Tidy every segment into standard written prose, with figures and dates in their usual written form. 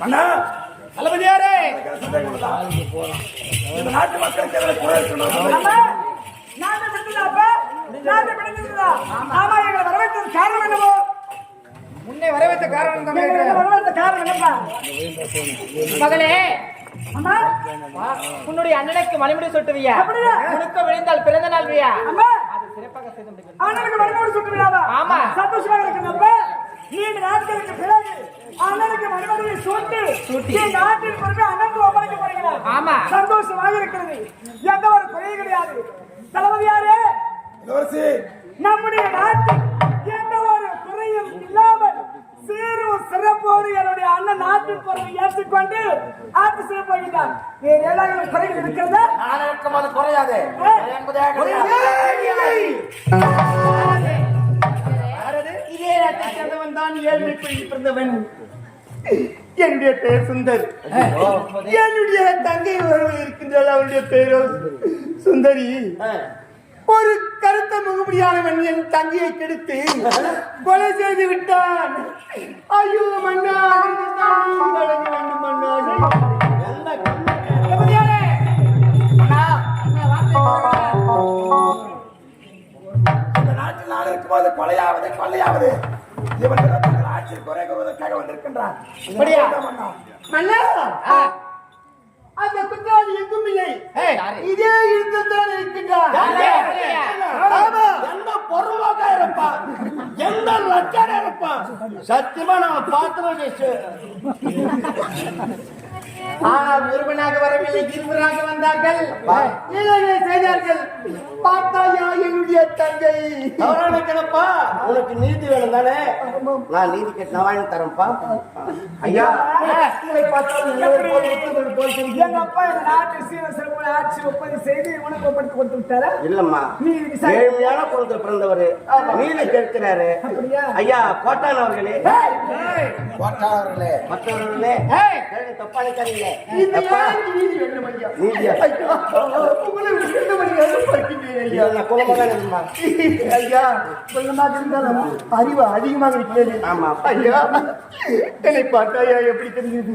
அண்ணா தளபதியாரே, இந்த நாட்டு மக்களுக்கு காரணம் என்னவோ முன்னே வரவேற்ற காரணம் மகளே, உன்னுடைய அண்ணனுக்கு மணிமுடி சுட்டுவியா? உனக்கு விழுந்தால் பிறந்த நாள் வியா? அது சிறப்பாக செய்து அண்ணனுக்கு மணிமுடி சுட்டுவியாவா? ஆமா, சந்தோஷமாக இருக்கிறப்ப நீண்ட நாட்களுக்கு பிறகு அண்ணனுக்கு மணிமுடியை சூட்டி நாட்டின் பிறகு அண்ணனுக்கு ஒப்படைக்க போறீங்களா? ஆமா, சந்தோஷமாக இருக்கிறது. எந்த ஒரு குறையும் கிடையாது. தளபதியாரே, நம்முடைய நாட்டில் எந்த ஒரு குறையும் இல்லாமல் சீரும் சிறப்போடு என்னுடைய அண்ணன் நாட்டின் பொருளை ஏற்றுக்கொண்டு ஆட்சி செய்ய போகிறார். வேறு ஏதாவது குறைகள் இருக்கிறதா? நானும் அது குறையாது. இதே நாட்டை சேர்ந்தவன் தான் ஏழ்மைக்குள் பிறந்தவன். என்னுடைய பெயர் சுந்தர். என்னுடைய தங்கை ஒருவர் இருக்கின்றாள், அவருடைய பெயரோ சுந்தரி. ஒரு கருத்த முகமுடியானவன் என் தங்கியை கெடுத்து கொலை செய்து விட்டான். ஐயோ மன்னா, வழங்க வேண்டும் மன்னா. இந்த நாட்டில் நாடு இருக்கும்போது கொலையாவது கொள்ளையாவது இவன் ஆட்சியில் குறை கூறுவதற்காக வந்திருக்கின்றான். அந்த குற்றவாளி எங்கும் இல்லை, இதே இடத்தில் இருக்கின்றார். எந்த பொருளாக இருப்பான், எந்த லட்சம் இருப்பான், சத்தியமா நம்ம பார்த்து. ஆனால் ஒருவனாக வரவில்லை, இருவராக வந்தார்கள், செய்தார்கள். பார்த்தாயா என்னுடைய தங்கை? தவறான கிடப்பா, உனக்கு நீதி வேணும் தானே? நான் நீதி கேட்டு நான் வாங்கி தரேன்ப்பா. ஐயா, எங்க அப்பா இந்த நாட்டு சீன சிறப்பு ஆட்சி ஒப்பதி செய்து உனக்கு ஒப்படைத்து கொடுத்து விட்டாரா? இல்லம்மா, ஏழ்மையான குளத்தில் பிறந்தவர் நீதி கேட்கிறாரு. ஐயா கோட்டான் அவர்களே, மற்றவர்களே தப்பா நினைக்காதீங்க. அறிவு அதிகமாக இருக்கிறது. ஆமா ஐயா, என்னை பார்த்தாயா எப்படி தெரிஞ்சது?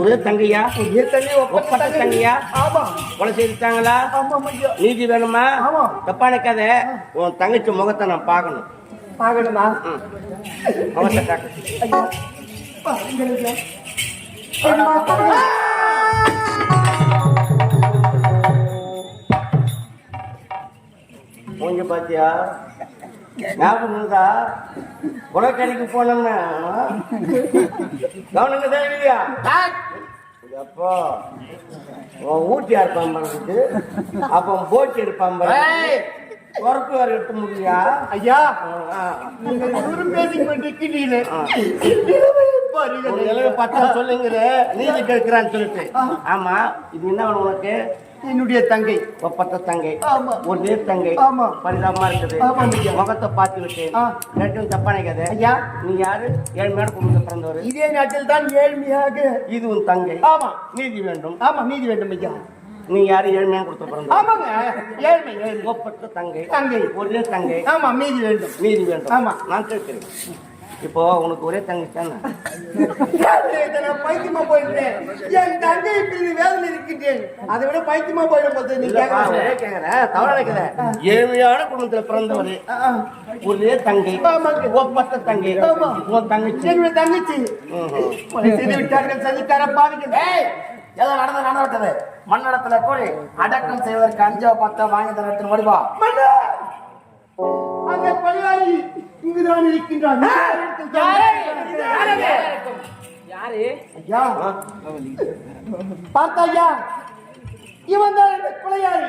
ஒரே தங்கையா? ஒப்பட்ட தங்கையா? கொலை செய்துட்டாங்களா? நீதி வேணுமா? தப்பா நினைக்காத. உன் தங்கச்சி முகத்தை நான் பார்க்கணும். பார்க்கணுமா? முகத்தை காட்டு. மூஞ்சி பாத்தியா? ஞாபகம் இருந்தா கொலைக்கடிக்கு போனோம்னா கவனங்க தான் இல்லையா? அப்போ ஊட்டியா இருப்பான் பறந்துட்டு, அப்போ போட்டி எடுப்பான் பொறுப்பு வேற எடுக்க முடியா? ஐயா, பார்த்தா சொல்லுங்கிற நீதி கேட்கிறான்னு சொல்லிட்டு. ஆமா, இது என்ன வேணும் உனக்கு? என்னுடைய தங்கை, ஒப்பட்ட தங்கை, ஒரே தங்கை, பரிதாபமா இருக்குது. முகத்தை பார்த்து விட்டு ரெண்டும் தப்பா நினைக்காது. ஐயா, நீ யாரு? ஏழ்மையான குடும்பத்தை பிறந்தவர். இதே நாட்டில் தான் ஏழ்மையாக. இது உன் தங்கை. ஆமா, நீதி வேண்டும். ஆமா, நீதி வேண்டும் ஐயா. நீ யாரு? ஏழ்மையான கொடுத்த பிறந்த. ஆமாங்க, ஏழ்மை. ஒப்பட்ட தங்கை, ஒரே தங்கை. ஆமா, நீதி வேண்டும். நீதி வேண்டும். ஆமா, நான் கேட்கிறேன். இப்போ உனக்கு ஒரே தங்கை தானே? பைத்தியமா போயிட்டேன். என் தங்கை இப்படி வேதனை இருக்கின்றேன். அதை விட பைத்தியமா போயிடும் போது நீ கேக்குற தவற நினைக்கிற. ஏழ்மையான குடும்பத்துல பிறந்தவர், ஒரே தங்கை, ஒப்பட்ட தங்கை, உன் தங்கச்சி. என்னுடைய தங்கச்சி செய்து விட்டார்கள். சதிக்கார பாவிகள். ஏதோ நடந்தது மண்ணடத்துல போய் அடக்கம் செய்வதற்கு 5-10 வாங்கி தர எடுத்து வருவா. அந்த பழியாளி இங்குதான் இருக்கின்றான். பார்த்தாயா, இவன் தான் இந்த கொலையாளி.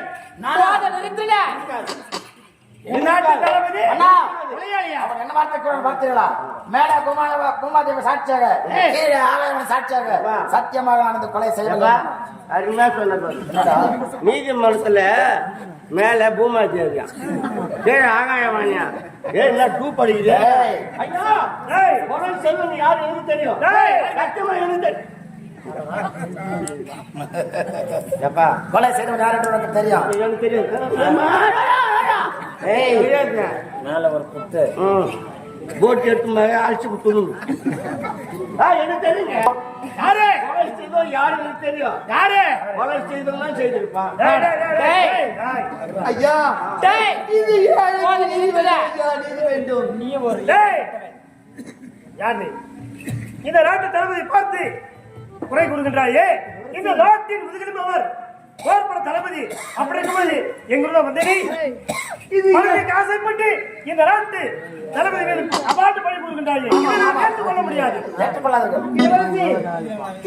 என்ன வார்த்தை பார்த்தீங்களா? மேல பூமாதேவி சாட்சியாக, கீழே ஆலயம் சாட்சியாக சத்தியமாக நடந்து கொலை செய்யலாம். அருமையா சொன்னது. நீதிமன்றத்துல மேல பூமாதேவியா, கீழே ஆகாயவாணியா? என்ன டூ படிக்குது? செல்வன் யாரு எனக்கு தெரியும். சத்தியமா எனக்கு கொலை செய்தவன் யாரு எனக்கு தெரியும். எனக்கு தெரியும். மேல ஒரு குத்து போட்டு எடுத்து அழைச்சி கொடுத்துருங்க. எனக்கு தெரியுங்க யாரு கொலை செய்தோம் யாரு எனக்கு தெரியும். யாரு கொலை செய்தோம்லாம் செய்திருப்பான். ஐயா டேய் இது போதும், நிறுத்துடா. நீதி வேண்டும். நீ ஒரு யார் நீ இந்த நாட்டு தளபதி பார்த்து குறை கொடுக்கின்றாயே இந்த நாட்டின் முதுகெலும்பு அவர் போர்பட தளபதி அப்படி இருக்கும்போது எங்களோட வந்தேனே மனதிற்கு ஆசைப்பட்டு இந்த நாட்டு தளபதி மேலும் அபாட்டு பணி கொடுக்கின்றாயே இதை நான் ஏற்றுக்கொள்ள முடியாது.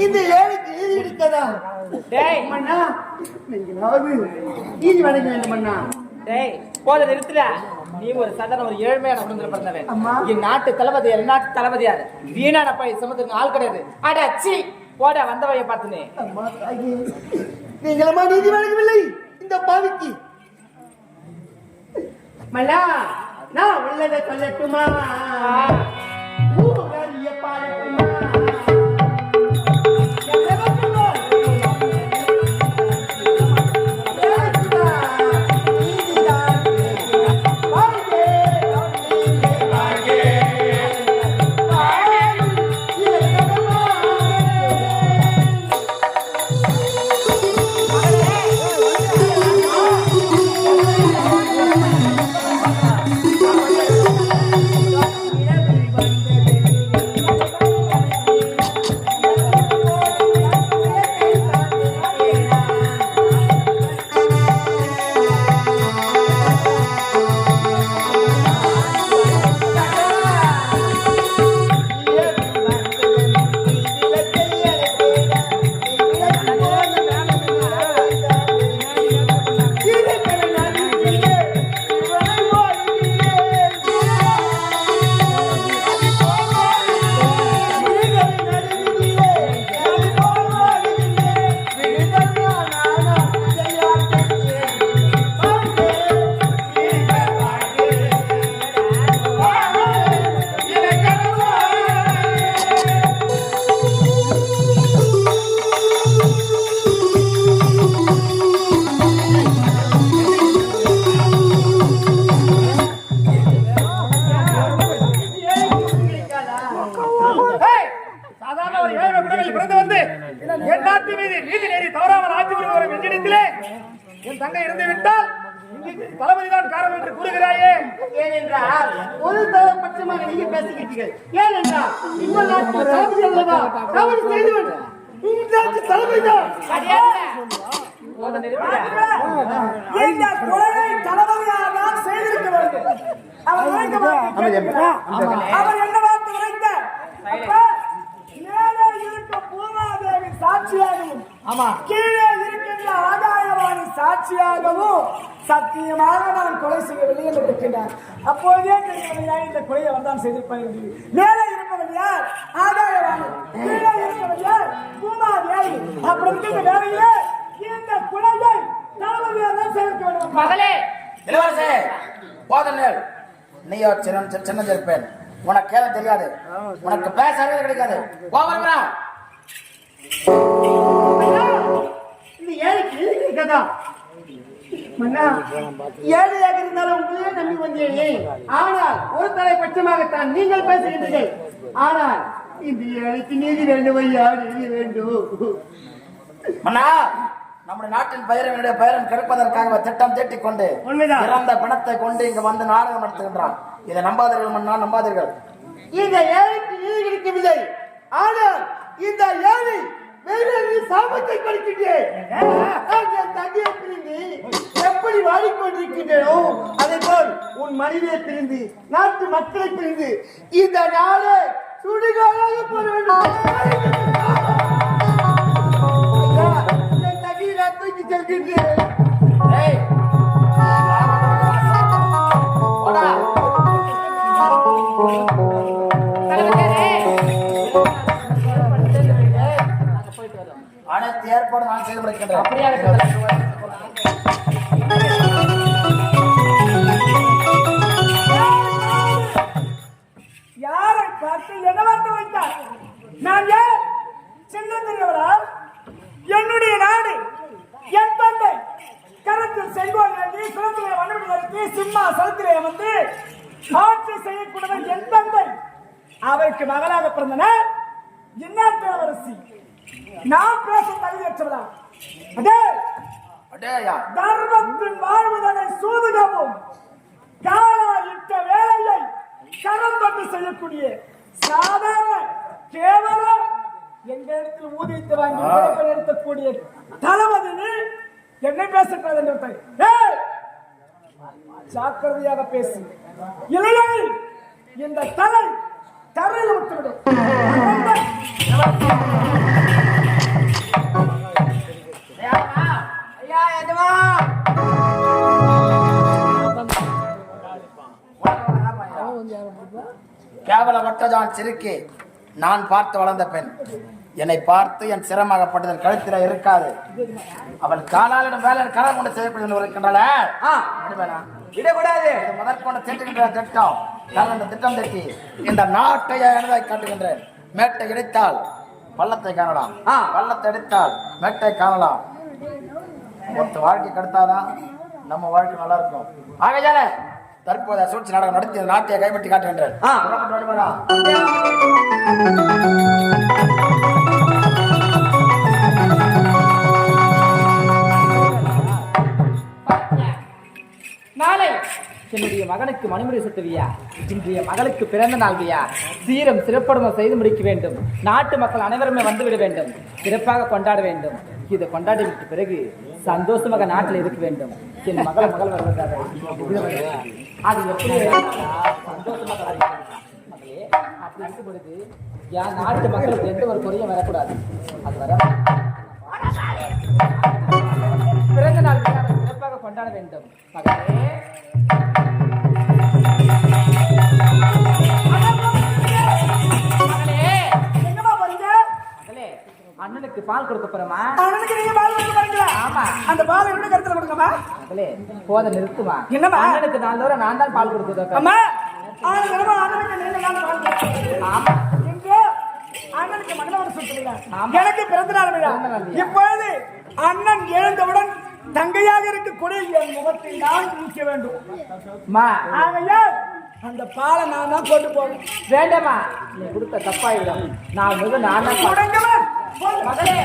இந்த ஏழைக்கு நீதி இருக்கிறதா டேய் மன்னா? நீங்களாவது நீதி வழங்க வேண்டும் அண்ணா. டேய் போதும், நிறுத்துடா. நீ ஒரு சாதாரண ஒரு ஏழ்மையான குடும்பத்தில் பிறந்தவன். அம்மா. என் நாட்டு தளபதி நாட்டு தளபதியாரு வீணான பை சுமத்துக்கு ஆள் கிடையாது. அட அச்சி போட வந்தவைய பார்த்துனே. அம்மா தாயே, நீங்களமா நீதி வழங்கவில்லை இந்த பாவிக்கு. மன்னா நான் உள்ளதை சொல்லட்டுமா? ஊரறிய பாடட்டுமா? சாதாரண ஒரு ஏழை குடும்பத்தில் பிறந்து வந்து என் நாட்டு மீது நீதி நேரி தவறாமல் ஆட்சி புரிகிற வெற்றிடத்திலே என் தங்கை இருந்து விட்டால் தளபதிதான் காரணம் என்று கூறுகிறாயே. ஏனென்றால் ஒரு தலைப்பட்சமாக நீங்க பேசுகிறீர்கள். ஏனென்றால் இந்த நாட்டு தளபதி அல்லவா தவறு செய்தவன் இந்த நாட்டு தளபதிதான். போதும், நிறுத்துடா. இந்த கொலையை தளபதியார் செய்திருக்க வேண்டும். அவர் உரைக்க மாட்டார். அவர் என்ன வார்த்தை உரைத்தார்? அப்ப மேலே இருக்க பூமாதேவி சாட்சியாகவும் கீழே இருக்கின்ற ஆதாயவாணி சாட்சியாகவும் சத்தியமாக நான் கொலை செய்யவில்லை என்று இருக்கின்றார். அப்போதே தெரியவில்லையா இந்த கொலையை அவர்தான் செய்திருப்பார் என்று. மேலே இருப்பவர் யார்? ஆதாயவாணி. கீழே இருப்பவர் யார்? பூமாதேவி. அப்படி இருக்கின்ற வேலையிலே இந்த கொலையை தளபதியார் தான் செய்திருக்க வேண்டும். மகளே இளவரசே போதனேல் நீயோ சின்ன இருப்பேன் உனக்கு கேள தெரியாது உனக்கு பேச அறிவு கிடைக்காது போவரா இந்த ஏழைக்கு நீதி இருக்கிறதா? மன்னா ஏழையாக இருந்தாலும் உங்களையே நம்பி வந்தேன். ஆனால் ஒரு தலைப்பட்சமாகத்தான் நீங்கள் பேசுகின்றீர்கள். ஆனால் இந்த ஏழைக்கு நீதி வேண்டும் ஐயா, நீதி வேண்டும். மன்னா நம்முடைய நாட்டின் பெயரனுடைய பெயரும் கெடுப்பதற்காக திட்டம் தீட்டிக் கொண்டு இறந்த பணத்தை கொண்டு இங்க வந்து நாடகம் நடத்துகின்றான். இதை நம்பாதீர்கள் மன்னா, நம்பாதீர்கள். இந்த ஏழைக்கு நீதி கிடைக்கவில்லை. ஆனால் இந்த ஏழை வேறு சாபத்தை கொடுக்கின்றேன். தங்கையை பிரிந்து எப்படி வாடிக்கொண்டிருக்கின்றனோ அதே போல் உன் மனைவியை பிரிந்து நாட்டு மக்களை பிரிந்து இந்த நாளை சுடுகாடாக போட வேண்டும். தங்கையை நான் தூக்கி செல்கின்றேன். அனைத்து ஏற்பாடு நான் செய்து முடிக்கின்றேன். யாரை பார்த்து என்ன வார்த்தை வைத்தார்? நான் யார்? சின்னந்திரியவரா? என்னுடைய நாடு, என் தந்தை கரத்தில் செங்கோல் ஏந்தி சுரத்திலே வண்ணமிட்டு சிம்மா சரத்திலே வந்து ஆட்சி செய்யக்கூடியவர் என் தந்தை. அவருக்கு மகளாக பிறந்தனர் இந்நாட்டு அரசி. நான் பேச தகுதியற்றவளா? அதே அடேயா தர்மத்தின் வாழ்வுதனை சூதுகவும் காலா இட்ட வேலையை கரம் கொண்டு செய்யக்கூடிய சாதாரண கேவலம் எங்க இடத்தில் ஊதியத்தை வாங்கி நிறுத்தக்கூடிய தளபதி என்னை பேசக்கூடாது. ஜாக்கிரதையாக பேசு, இல்லையே இந்த தலை தரையில் விட்டுவிடும். கேவலப்பட்டதான் சிறுக்கி. நான் பார்த்து வளர்ந்த பெண் என்னை பார்த்து என் சிரமகப்பட்டதன் கழுத்தில இருக்காது. அவள் காலாளிடம் வேலை கடன் கொண்டு செய்யப்பட்டு இருக்கின்றாள். விடக்கூடாது. முதற்கொண்டு திட்டுகின்ற திட்டம். நான் அந்த திட்டம் திட்டி இந்த நாட்டை எனதை காட்டுகின்றேன். மேட்டை இடித்தால் பள்ளத்தை காணலாம், பள்ளத்தை எடுத்தால் மேட்டை காணலாம். ஒருத்த வாழ்க்கை கெடுத்தாதான் நம்ம வாழ்க்கை நல்லா இருக்கும். ஆகையால தற்போது சூழ்ச்சி நாடகம் நடத்தி நாட்டையை கைப்பற்றி காட்டுகின்றேன். நாளை என்னுடைய மகனுக்கு மணிமுறை சுட்டுவியா? இன்றைய மகளுக்கு பிறந்த நாள்வியா? சீரம் சிறப்படும செய்து முடிக்க வேண்டும். நாட்டு மக்கள் அனைவருமே வந்துவிட வேண்டும். சிறப்பாக கொண்டாட வேண்டும். இதை கொண்டாடி விட்ட பிறகு சந்தோஷமாக நாட்டில் இருக்க வேண்டும். என் மகள் வருவதாக அது எப்படி சந்தோஷமாக மகளே, அப்படி இருக்கும் பொழுது என் நாட்டு மக்களுக்கு எந்த ஒரு குறையும் வரக்கூடாது. அது வர பிறந்த நாள் சிறப்பாக கொண்டாட வேண்டும். மகளே அண்ணனுக்கு பால் கொடுக்க போறமா? அண்ணனுக்கு நீங்க பால் கொடுக்க போறீங்களா? ஆமா. அந்த பால் என்ன கருத்துல கொடுங்கம்மா? மகளே போத நிறுத்துமா. என்னம்மா? அண்ணனுக்கு நாள்தோறும் நான் தான் பால் கொடுக்குறேன். அம்மா அண்ணனுக்கு நீங்க தான் பால் கொடுக்கணும். ஆமா. இங்கே அண்ணனுக்கு மண்டபம் சுட்டுறீங்க. எனக்கு பிறந்த நாள் விழா. இப்பொழுது அண்ணன் எழுந்தவுடன் தங்கையாக இருக்கக்கூடிய என் முகத்தில் நான் நீக்க வேண்டும். ஆகையால் அந்த பாலை நான் தான் கொண்டு போகணும். வேண்டாமா, நீ கொடுத்த தப்பாயிடும். நான் மிக நான் மகளே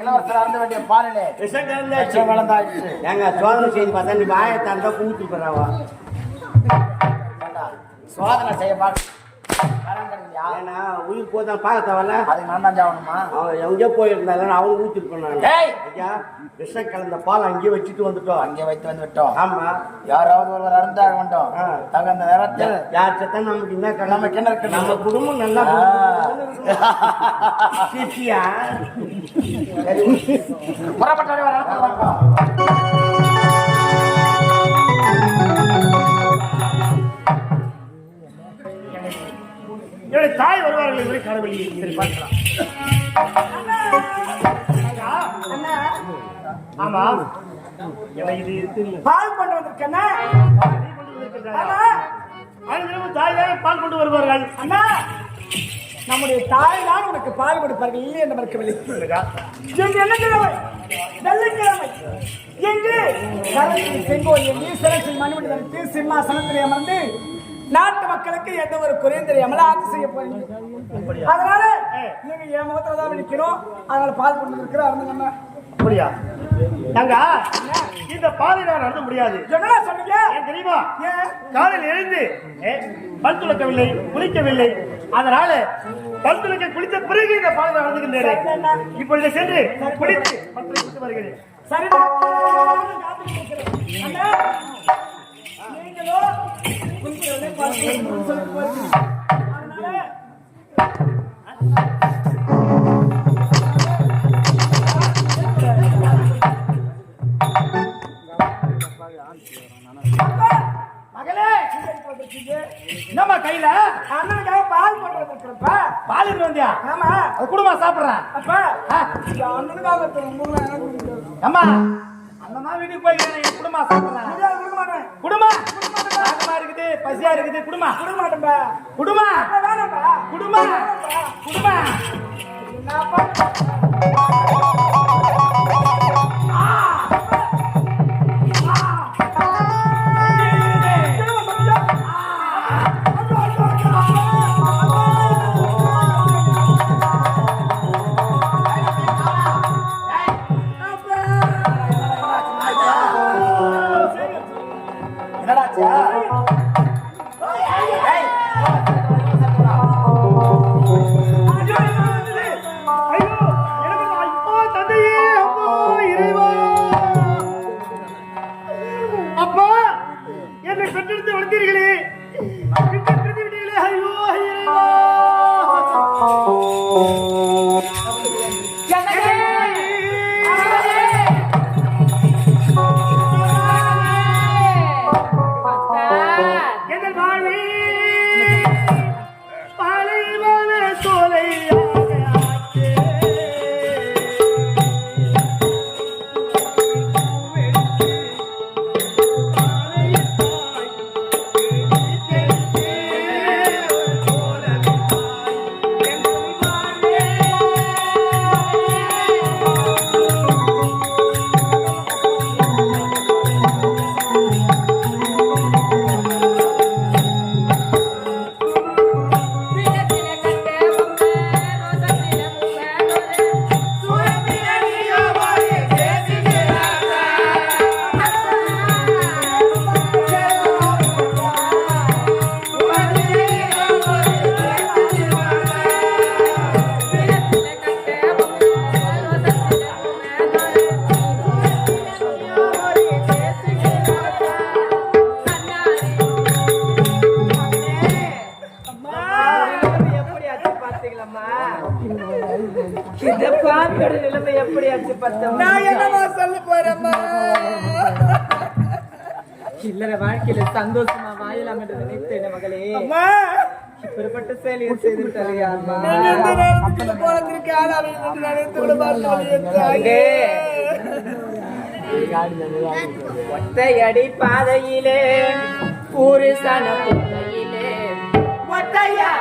இளவரசர் அருந்த வேண்டிய பாலிலே ஏங்க சோதனை செய்து பார்த்தா நீ வாயத்தாண்டா கூட்டு போறாவா? சோதனை செய்ய பார்க்க ஏன்னா உயிர் போதான் பார்க்க தேவல. அதுக்கு நான் தான் ஜாவணுமா? அவன் எங்கேயோ போயிருந்தாலும் அவன் ஊத்திருப்பான். ஐயா விஷம் கலந்த பால் அங்கேயே வச்சுட்டு வந்துட்டோம். அங்கே வைத்து வந்து விட்டோம். ஆமா, யாராவது ஒருவர் அறந்தாக வேண்டும். தகுந்த நேரத்தில் யார் சத்தா நமக்கு என்ன நமக்கு என்ன இருக்கு? நம்ம குடும்பம் நல்லா சிரிச்சியா? புறப்பட்ட என்னுடைய தாய் வருவார்கள் இவரை காணவில்லை. சரி பார்க்கலாம். ஆமா, பால் கொண்டு வந்திருக்கேன்னா தாய் பால் கொண்டு வருவார்கள். அண்ணா, நம்முடைய தாய் தான் உனக்கு பால் கொடுப்பார்கள். இல்லை என்று மறுக்கவில்லை. இன்று என்ன கிழமை? வெள்ளிக்கிழமை. இன்று செங்கோல் ஈஸ்வரத்தில் மணிமணி தரித்து சிம்மாசனத்தில் அமர்ந்து நாட்டு மக்களுக்கு எந்த ஒரு குறையும் தெரியாமல் ஆட்சி செய்ய போறீங்க. அதனால நீங்க என் முகத்துல தான் விழிக்கணும். அதனால பால் கொண்டு இருக்கிறோம். அப்படியா? நாங்க இந்த பாதை நான் நடத்த முடியாது. என்ன சொன்னீங்க? ஏன் தெரியுமா? காலையில் எழுந்து பல் துளக்கவில்லை, குளிக்கவில்லை. அதனால பல் துளக்க குளித்த பிறகு இந்த பாதை நடந்துகின்றேன். இப்பொழுது சென்று குளித்து பத்திரை கொடுத்து வருகிறேன். சரி, நீங்களோ மகளே என்னம்மா கையில? அண்ணனுக்காக பால் கொண்டு வந்திருக்கிறப்ப. பால் இருந்து வந்தியா? ஆமா. அது குடும்பமா சாப்பிடுறேன். அப்ப அண்ணனுக்காக அம்மா அண்ணமா வீட்டுக்கு போய் குடும்பமா சாப்பிடுறேன். குடும்பமா தாகமா இருக்குது, பசியா இருக்குது. குடும்பமா குடும்ப மாட்டேன்பா. குடும்பமா வேணாம்பா. குடும்பமா குடும்பமா என்னடாச்சா ஐயோ எனக்கு அப்பா தந்தையே அப்பா இறைவா அப்பா என்னை பெற்றெடுத்து வளர்த்தீர்களே விட்டு பிரிந்து விட்டீர்களே ஐயோ இறைவா எங்கள் வாழ்வே பாலைவன சோலையாக ஆச்சே. இத பாக்கற நிலைமை எப்படி ஆச்சு பார்த்தோம். நான் என்னமா சொல்ல போறேம்மா? இல்லற வாழ்க்கையில சந்தோஷமா வாழலாம் என்று நினைத்தேன் மகளே. அம்மா, இப்படிப்பட்ட செயலியை செய்துட்டாலே அம்மா. நான் இந்த நேரத்துக்கு போறதுக்கு ஆளாவே நினைத்து விட மாட்டேன். ஒத்தையடி பாதையிலே புருஷன போதையிலே ஒத்தையா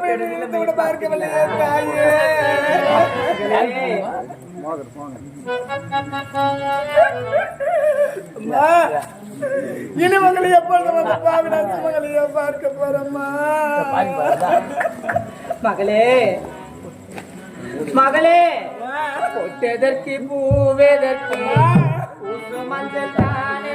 கூட பார்க்கவில்லையே தாயே. அம்மா, இனி மகளை எப்பொழுது வந்து பாவினாச்சு மகளையே பார்க்க போறம்மா. மகளே மகளே பொட்டெதற்கு பூவெதற்கு மஞ்சள் தானே